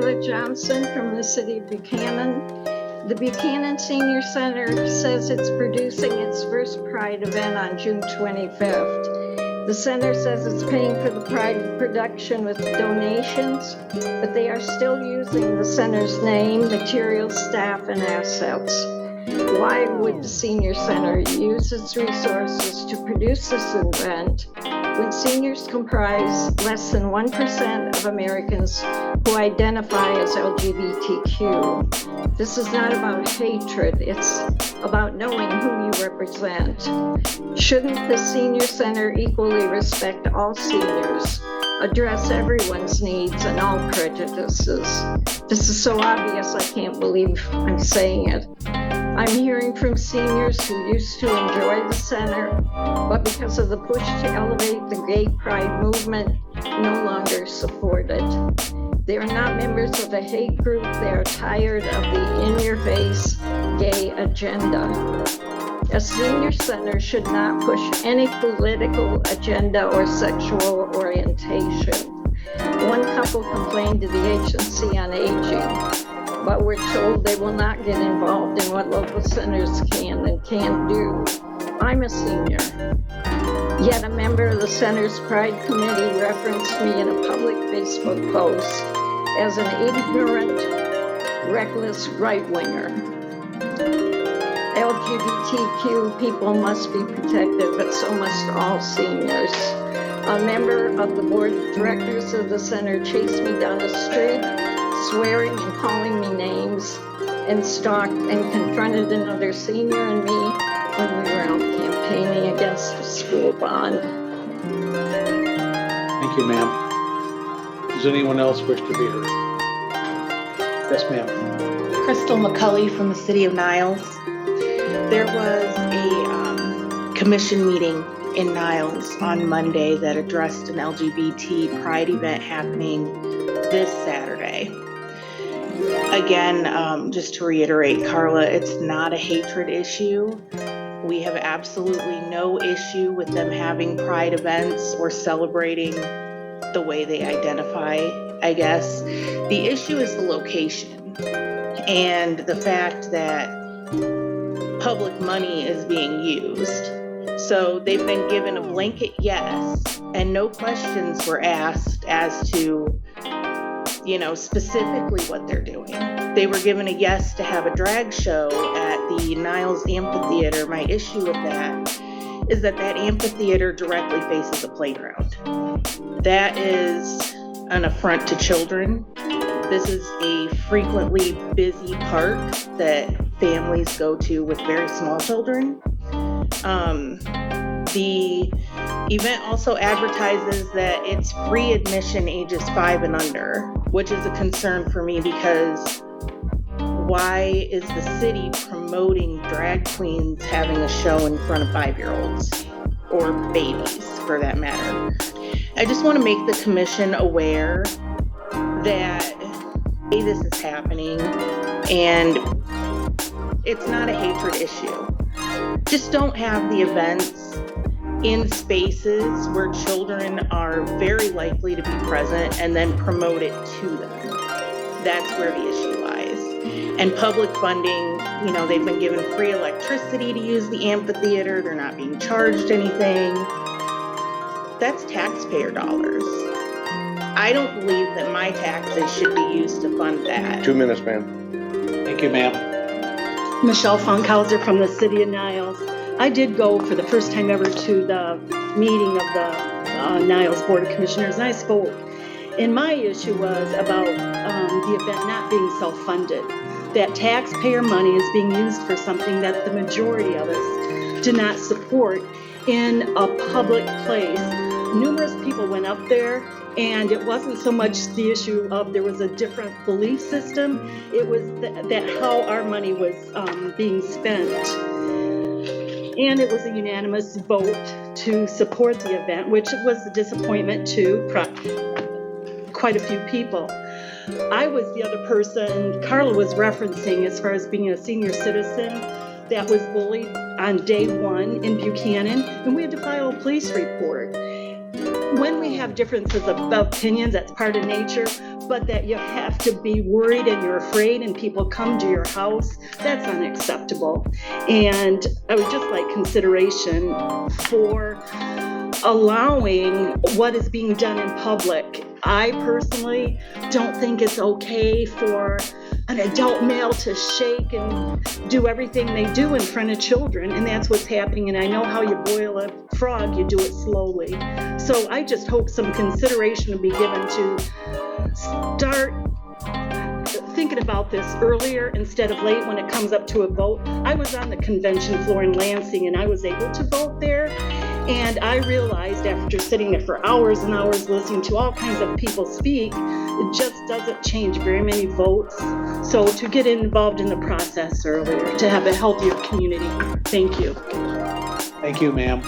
Carla Johnson from the city of Buchanan. The Buchanan Senior Center says it's producing its first Pride event on June 25th. The center says it's paying for the Pride production with donations, but they are still using the center's name, materials, staff, and assets. Why would the Senior Center use its resources to produce this event when seniors comprise less than 1% of Americans who identify as LGBTQ? This is not about hatred, it's about knowing who you represent. Shouldn't the Senior Center equally respect all seniors, address everyone's needs and all prejudices? This is so obvious I can't believe I'm saying it. I'm hearing from seniors who used to enjoy the center, but because of the push to elevate the gay pride movement, no longer support it. They are not members of a hate group. They are tired of the in-your-face gay agenda. A senior center should not push any political agenda or sexual orientation. One couple complained to the Agency on Aging, but we're told they will not get involved in what local centers can and can't do. I'm a senior. Yet a member of the center's Pride Committee referenced me in a public Facebook post as an ignorant, reckless right-winger. LGBTQ people must be protected, but so must all seniors. A member of the board of directors of the center chased me down the street, swearing and calling me names, and stalked and confronted another senior and me when we were out campaigning against the school bond. Thank you, ma'am. Does anyone else wish to be heard? Yes, ma'am. Crystal McCulley from the city of Niles. There was a commission meeting in Niles on Monday that addressed an LGBT Pride event happening this Saturday. Again, just to reiterate, Carla, it's not a hatred issue. We have absolutely no issue with them having Pride events or celebrating the way they identify, I guess. The issue is the location and the fact that public money is being used. So they've been given a blanket yes, and no questions were asked as to specifically what they're doing. They were given a yes to have a drag show at the Niles Amphitheater. My issue with that is that amphitheater directly faces a playground. That is an affront to children. This is a frequently busy park that families go to with very small children. The event also advertises that it's free admission ages 5 and under, which is a concern for me because why is the city promoting drag queens having a show in front of 5-year-olds or babies for that matter? I just want to make the commission aware that this is happening and it's not a hatred issue. Just don't have the events in spaces where children are very likely to be present and then promote it to them. That's where the issue lies. And public funding, they've been given free electricity to use the amphitheater. They're not being charged anything. That's taxpayer dollars. I don't believe that my taxes should be used to fund that. 2 minutes, ma'am. Thank you, ma'am. Michelle Funkhauser from the city of Niles. I did go for the first time ever to the meeting of the Niles Board of Commissioners, and I spoke. And my issue was about the event not being self-funded, that taxpayer money is being used for something that the majority of us do not support in a public place. Numerous people went up there, and it wasn't so much the issue of there was a different belief system, it was that how our money was being spent. And it was a unanimous vote to support the event, which was a disappointment to quite a few people. I was the other person Carla was referencing as far as being a senior citizen that was bullied on day one in Buchanan, and we had to file a police report. When we have differences of opinions, that's part of nature, but that you have to be worried and you're afraid and people come to your house, that's unacceptable. And I would just like consideration for allowing what is being done in public. I personally don't think it's okay for an adult male to shake and do everything they do in front of children, and that's what's happening. And I know how you boil a frog, you do it slowly. So I just hope some consideration will be given to start thinking about this earlier instead of late when it comes up to a vote. I was on the convention floor in Lansing and I was able to vote there. And I realized after sitting there for hours and hours listening to all kinds of people speak, it just doesn't change very many votes. So to get involved in the process earlier, to have a healthier community. Thank you. Thank you, ma'am.